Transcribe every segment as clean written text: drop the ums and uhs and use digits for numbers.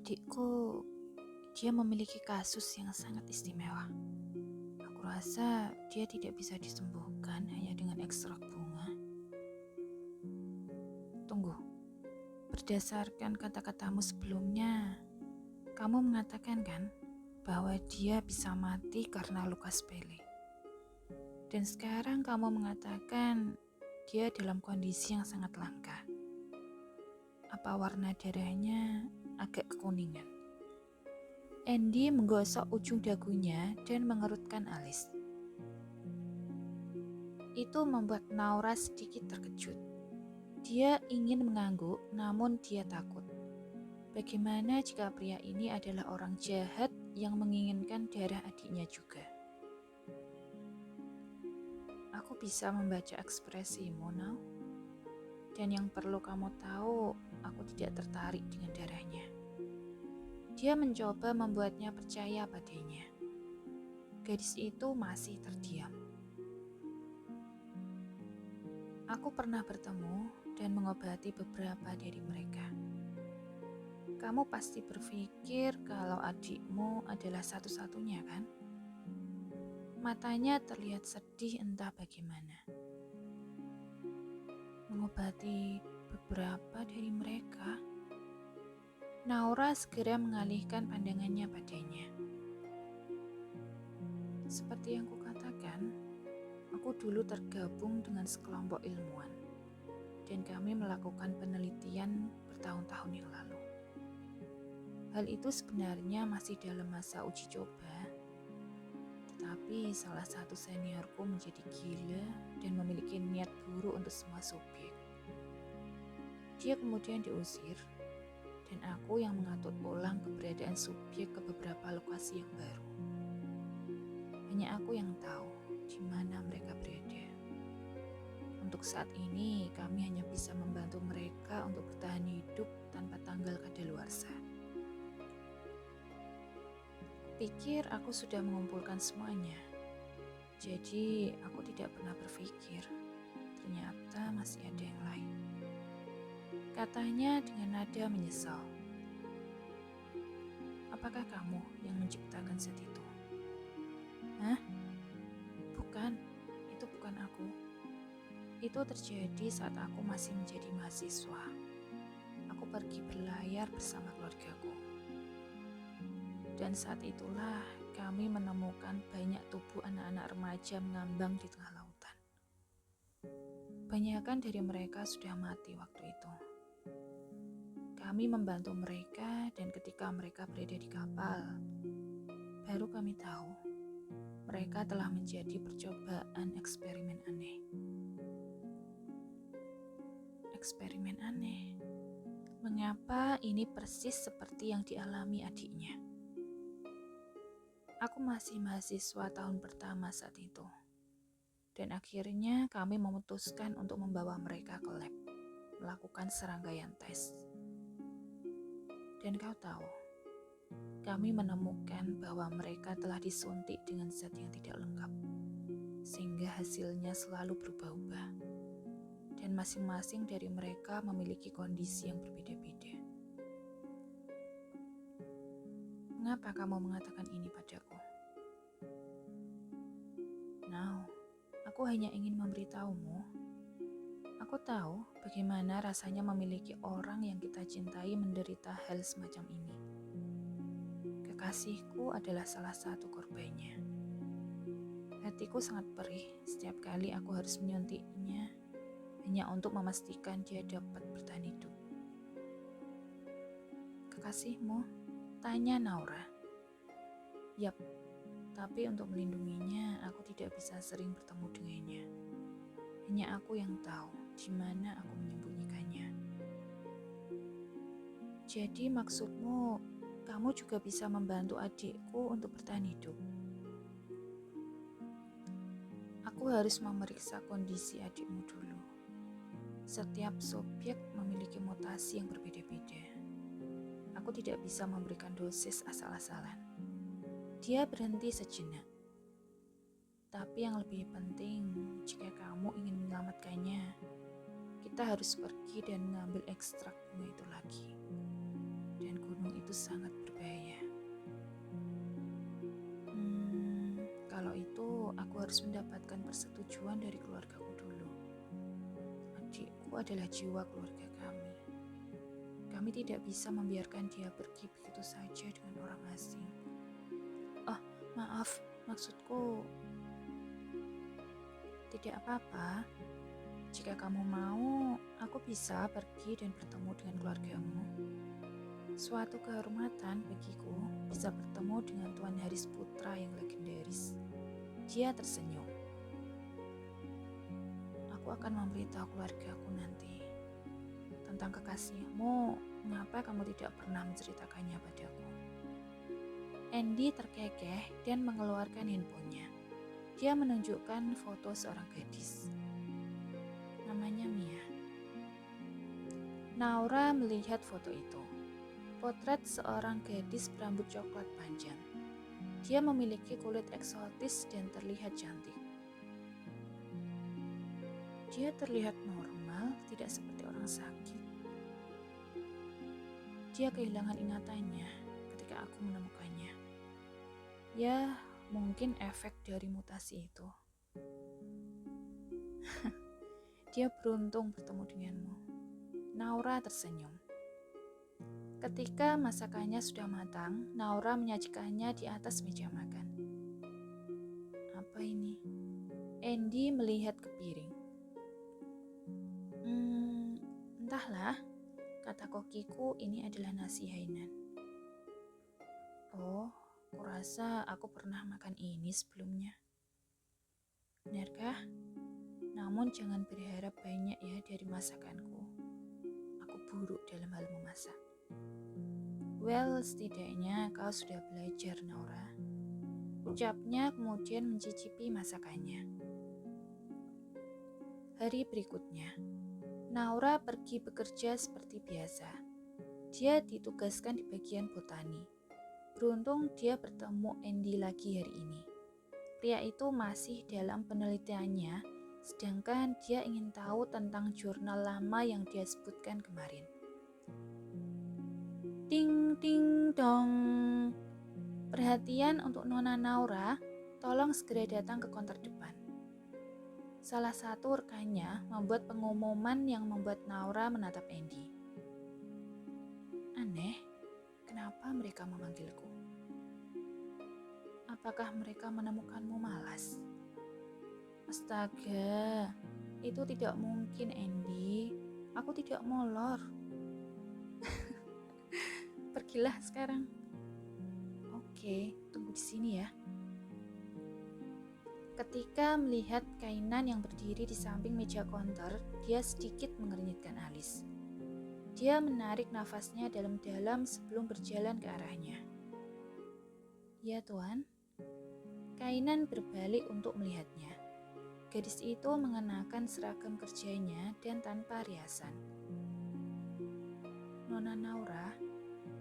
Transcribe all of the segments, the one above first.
Adikku, dia memiliki kasus yang sangat istimewa. Aku rasa dia tidak bisa disembuhkan hanya dengan ekstrak bunga. Tunggu, berdasarkan kata-katamu sebelumnya, kamu mengatakan kan bahwa dia bisa mati karena luka sepele. Dan sekarang kamu mengatakan dia dalam kondisi yang sangat langka. Apa warna darahnya agak kekuningan? Andy menggosok ujung dagunya dan mengerutkan alis. Itu membuat Naura sedikit terkejut. Dia ingin mengangguk, namun dia takut. Bagaimana jika pria ini adalah orang jahat yang menginginkan darah adiknya juga? Aku bisa membaca ekspresimu, Nau. Dan yang perlu kamu tahu, aku tidak tertarik dengan darahnya. Dia mencoba membuatnya percaya padanya. Gadis itu masih terdiam. Aku pernah bertemu dan mengobati beberapa dari mereka. Kamu pasti berpikir kalau adikmu adalah satu-satunya, kan? Matanya terlihat sedih entah bagaimana. Mengobati beberapa dari mereka. Naura segera mengalihkan pandangannya padanya. Seperti yang kukatakan, aku dulu tergabung dengan sekelompok ilmuwan, dan kami melakukan penelitian bertahun-tahun yang lalu. Hal itu sebenarnya masih dalam masa uji coba, tetapi salah satu seniorku menjadi gila dan memiliki niat buruk untuk semua subjek. Dia kemudian diusir, dan aku yang mengatur ulang keberadaan subjek ke beberapa lokasi yang baru. Hanya aku yang tahu di mana mereka berada. Untuk saat ini, kami hanya bisa membantu mereka untuk bertahan hidup tanpa tanggal kadaluarsa. Pikir aku sudah mengumpulkan semuanya. Jadi, aku tidak pernah berpikir ternyata masih ada yang lain. Katanya dengan nada menyesal. Apakah kamu yang menciptakan zat itu? Hah? Bukan, itu bukan aku. Itu terjadi saat aku masih menjadi mahasiswa. Aku pergi berlayar bersama keluargaku. Dan saat itulah kami menemukan banyak tubuh anak-anak remaja mengambang di tengah lautan. Banyakan dari mereka sudah mati waktu itu. Kami membantu mereka dan ketika mereka berada di kapal, baru kami tahu mereka telah menjadi percobaan eksperimen aneh. Eksperimen aneh. Mengapa ini persis seperti yang dialami adiknya? Aku masih mahasiswa tahun pertama saat itu. Dan akhirnya kami memutuskan untuk membawa mereka ke lab, melakukan serangkaian tes. Dan kau tahu, kami menemukan bahwa mereka telah disuntik dengan zat yang tidak lengkap, sehingga hasilnya selalu berubah-ubah. Dan masing-masing dari mereka memiliki kondisi yang berbeda-beda. Mengapa kamu mengatakan ini padaku? Now, aku hanya ingin memberitahumu. Aku tahu bagaimana rasanya memiliki orang yang kita cintai menderita hal semacam ini. Kekasihku adalah salah satu korbannya. Hatiku sangat perih setiap kali aku harus menyuntiknya hanya untuk memastikan dia dapat bertahan hidup. Kekasihmu? Tanya Naura. Yap, tapi untuk melindunginya aku tidak bisa sering bertemu dengannya. Hanya aku yang tahu di mana aku menyembunyikannya. Jadi maksudmu, kamu juga bisa membantu adikku untuk bertahan hidup? Aku harus memeriksa kondisi adikmu dulu. Setiap subjek memiliki mutasi yang berbeda-beda. Aku tidak bisa memberikan dosis asal-asalan. Dia berhenti sejenak. Tapi yang lebih penting, jika kamu ingin menyelamatkannya, kita harus pergi dan mengambil ekstrak bunga itu lagi. Dan menurutmu itu sangat berbahaya? Kalau itu aku harus mendapatkan persetujuan dari keluargaku dulu. Adikku adalah jiwa keluarga kami. Kami tidak bisa membiarkan dia pergi begitu saja dengan orang asing. Oh, maaf, maksudku tidak apa-apa. Jika kamu mau, aku bisa pergi dan bertemu dengan keluargamu. Suatu kehormatan bagiku bisa bertemu dengan Tuan Haris Putra yang legendaris. Dia tersenyum. Aku akan memberitahu keluargaku nanti tentang kekasihmu. Mengapa kamu tidak pernah menceritakannya padaku? Andy terkekeh dan mengeluarkan handphonenya. Dia menunjukkan foto seorang gadis. Namanya Mia. Naura melihat foto itu. Potret seorang gadis berambut coklat panjang. Dia memiliki kulit eksotis dan terlihat cantik. Dia terlihat normal, tidak seperti orang sakit. Dia kehilangan ingatannya ketika aku menemukannya. Ya, mungkin efek dari mutasi itu. Dia beruntung bertemu denganmu. Naura tersenyum. Ketika masakannya sudah matang, Naura menyajikannya di atas meja makan. Apa ini? Andy melihat ke piring. Entahlah, kata kokiku, ini adalah nasi Hainan. Oh, kurasa aku pernah makan ini sebelumnya. Benarkah? Namun jangan berharap banyak ya dari masakanku. Aku buruk dalam hal memasak. Well, setidaknya kau sudah belajar, Naura. Ucapnya kemudian mencicipi masakannya. Hari berikutnya, Naura pergi bekerja seperti biasa. Dia ditugaskan di bagian botani. Beruntung dia bertemu Andy lagi hari ini. Pria itu masih dalam penelitiannya, sedangkan dia ingin tahu tentang jurnal lama yang dia sebutkan kemarin. Ding ding dong. Perhatian untuk Nona Naura, tolong segera datang ke konter depan. Salah satu rekannya membuat pengumuman yang membuat Naura menatap Andy. Aneh, kenapa mereka memanggilku? Apakah mereka menemukanmu malas? Astaga, itu tidak mungkin, Andy. Aku tidak molor. Pergilah sekarang. Oke, tunggu di sini ya. Ketika melihat Kainan yang berdiri di samping meja konter, dia sedikit mengernyitkan alis. Dia menarik nafasnya dalam-dalam sebelum berjalan ke arahnya. Ya, Tuan. Kainan berbalik untuk melihatnya. Gadis itu mengenakan seragam kerjanya dan tanpa riasan. Nona Naura,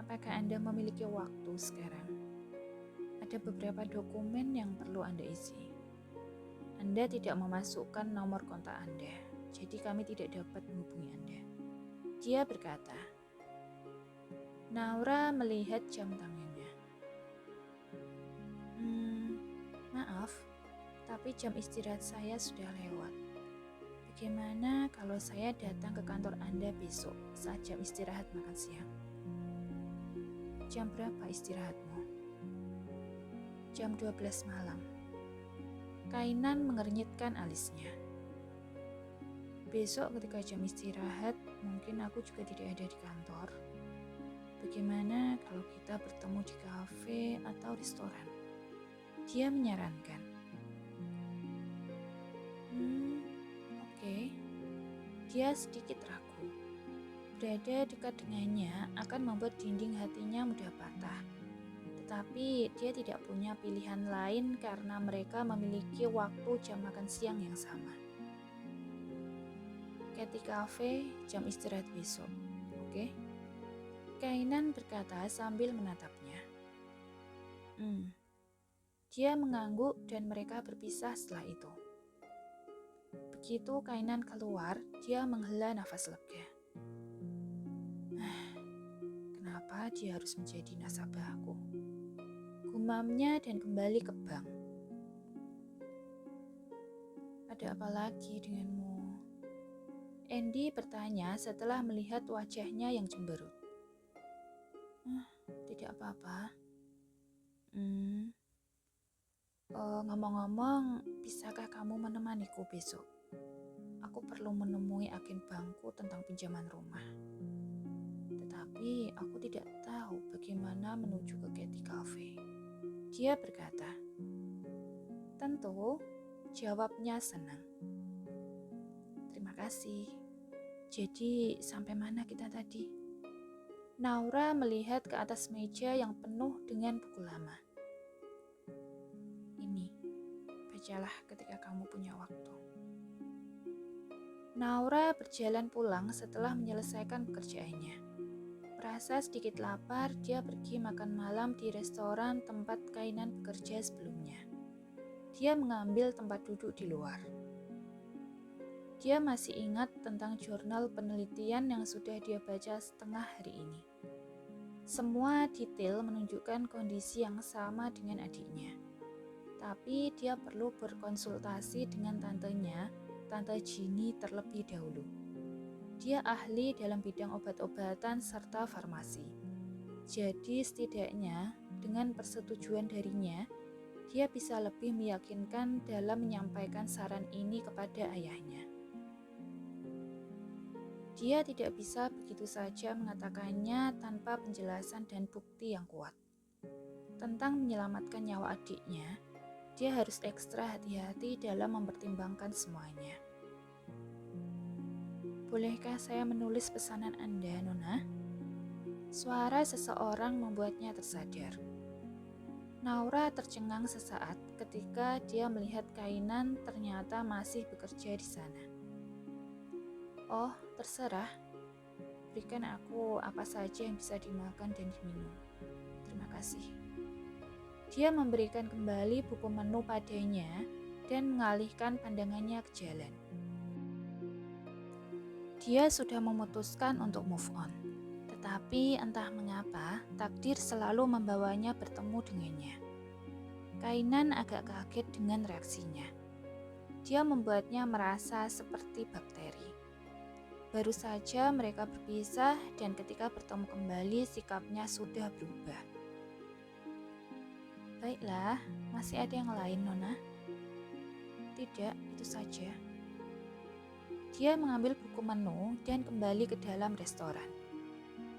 apakah Anda memiliki waktu sekarang? Ada beberapa dokumen yang perlu Anda isi. Anda tidak memasukkan nomor kontak Anda, jadi kami tidak dapat menghubungi Anda. Dia berkata. Naura melihat jam tangannya. Maaf, tapi jam istirahat saya sudah lewat. Bagaimana kalau saya datang ke kantor Anda besok saat jam istirahat makan siang? Jam berapa istirahatmu? Jam 12 malam. Kainan mengernyitkan alisnya. Besok ketika jam istirahat, mungkin aku juga tidak ada di kantor. Bagaimana kalau kita bertemu di kafe atau restoran? Dia menyarankan. Oke. Dia sedikit ragu. Berada dekat dengannya akan membuat dinding hatinya mudah patah. Tetapi dia tidak punya pilihan lain karena mereka memiliki waktu jam makan siang yang sama. Cathy Cafe, jam istirahat besok. Oke? Kainan berkata sambil menatapnya. Dia mengangguk dan mereka berpisah setelah itu. Begitu Kainan keluar, dia menghela nafas lega. kenapa dia harus menjadi nasabahku. Gumamnya dan kembali ke bank. Ada apa lagi denganmu? Andy bertanya setelah melihat wajahnya yang cemberut. Tidak apa-apa. Ngomong-ngomong, bisakah kamu menemaniku besok? Aku perlu menemui agen bankku tentang pinjaman rumah. Tetapi aku tidak tahu bagaimana menuju ke Getty Cafe. Dia berkata. Tentu, jawabnya senang. Terima kasih. Jadi, sampai mana kita tadi? Naura melihat ke atas meja yang penuh dengan buku lama. Ini, bacalah ketika kamu punya waktu. Naura berjalan pulang setelah menyelesaikan pekerjaannya. Merasa sedikit lapar, dia pergi makan malam di restoran tempat kainan bekerja sebelumnya. Dia mengambil tempat duduk di luar. Dia masih ingat tentang jurnal penelitian yang sudah dia baca setengah hari ini. Semua detail menunjukkan kondisi yang sama dengan adiknya. Tapi dia perlu berkonsultasi dengan tantenya, Tante Ginny terlebih dahulu. Dia ahli dalam bidang obat-obatan serta farmasi. Jadi setidaknya dengan persetujuan darinya, dia bisa lebih meyakinkan dalam menyampaikan saran ini kepada ayahnya. Dia tidak bisa begitu saja mengatakannya tanpa penjelasan dan bukti yang kuat. Tentang menyelamatkan nyawa adiknya, dia harus ekstra hati-hati dalam mempertimbangkan semuanya. Bolehkah saya menulis pesanan Anda, Nona? Suara seseorang membuatnya tersadar. Naura tercengang sesaat ketika dia melihat kainan ternyata masih bekerja di sana. Oh, terserah. Berikan aku apa saja yang bisa dimakan dan diminum. Terima kasih. Dia memberikan kembali buku menu padanya dan mengalihkan pandangannya ke jalan. Dia sudah memutuskan untuk move on. Tetapi entah mengapa, takdir selalu membawanya bertemu dengannya. Kainan agak kaget dengan reaksinya. Dia membuatnya merasa seperti bakteri. Baru saja mereka berpisah dan ketika bertemu kembali sikapnya sudah berubah. Baiklah, masih ada yang lain, Nona? Tidak, itu saja. Dia mengambil buku menu dan kembali ke dalam restoran.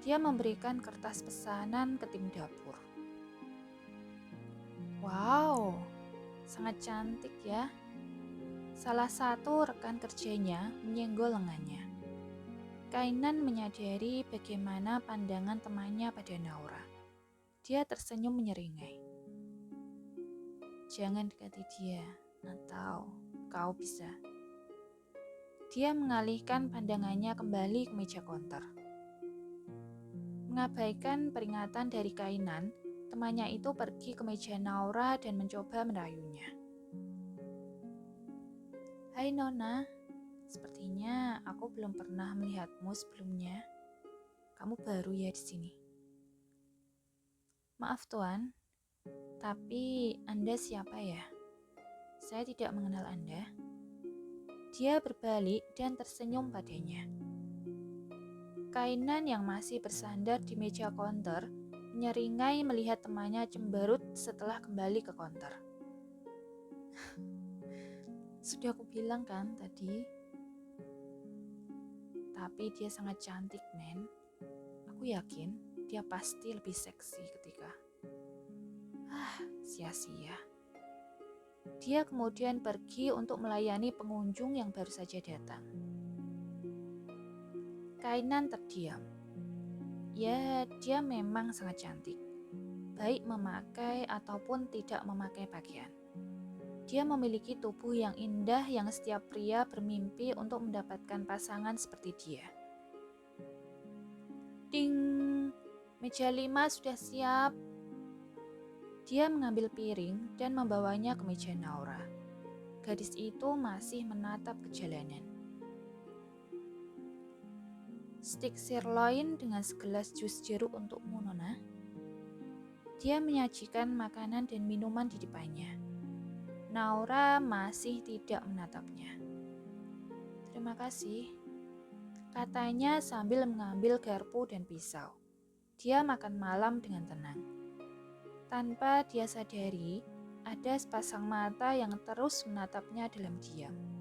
Dia memberikan kertas pesanan ke tim dapur. Wow, sangat cantik ya. Salah satu rekan kerjanya menyenggol lengannya. Kainan menyadari bagaimana pandangan temannya pada Naura. Dia tersenyum menyeringai. Jangan dekati dia, atau kau bisa. Dia mengalihkan pandangannya kembali ke meja konter. Mengabaikan peringatan dari Kainan, temannya itu pergi ke meja Naura dan mencoba merayunya. Hai Nona, sepertinya aku belum pernah melihatmu sebelumnya. Kamu baru ya di sini. Maaf Tuan, tapi Anda siapa ya? Saya tidak mengenal Anda. Dia berbalik dan tersenyum padanya. Kainan yang masih bersandar di meja konter menyeringai melihat temannya cemberut setelah kembali ke konter. Sudah aku bilang kan tadi? Tapi dia sangat cantik, men. Aku yakin dia pasti lebih seksi ketika. Sia-sia. Dia kemudian pergi untuk melayani pengunjung yang baru saja datang. Kainan terdiam. Ya, dia memang sangat cantik. Baik memakai ataupun tidak memakai pakaian. Dia memiliki tubuh yang indah yang setiap pria bermimpi untuk mendapatkan pasangan seperti dia. Ding, meja 5 sudah siap. Dia mengambil piring dan membawanya ke meja Naura. Gadis itu masih menatap ke jalanan. Stik sirloin dengan segelas jus jeruk untukmu, Nona. Dia menyajikan makanan dan minuman di depannya. Naura masih tidak menatapnya. Terima kasih, katanya sambil mengambil garpu dan pisau. Dia makan malam dengan tenang. Tanpa dia sadari, ada sepasang mata yang terus menatapnya dalam diam.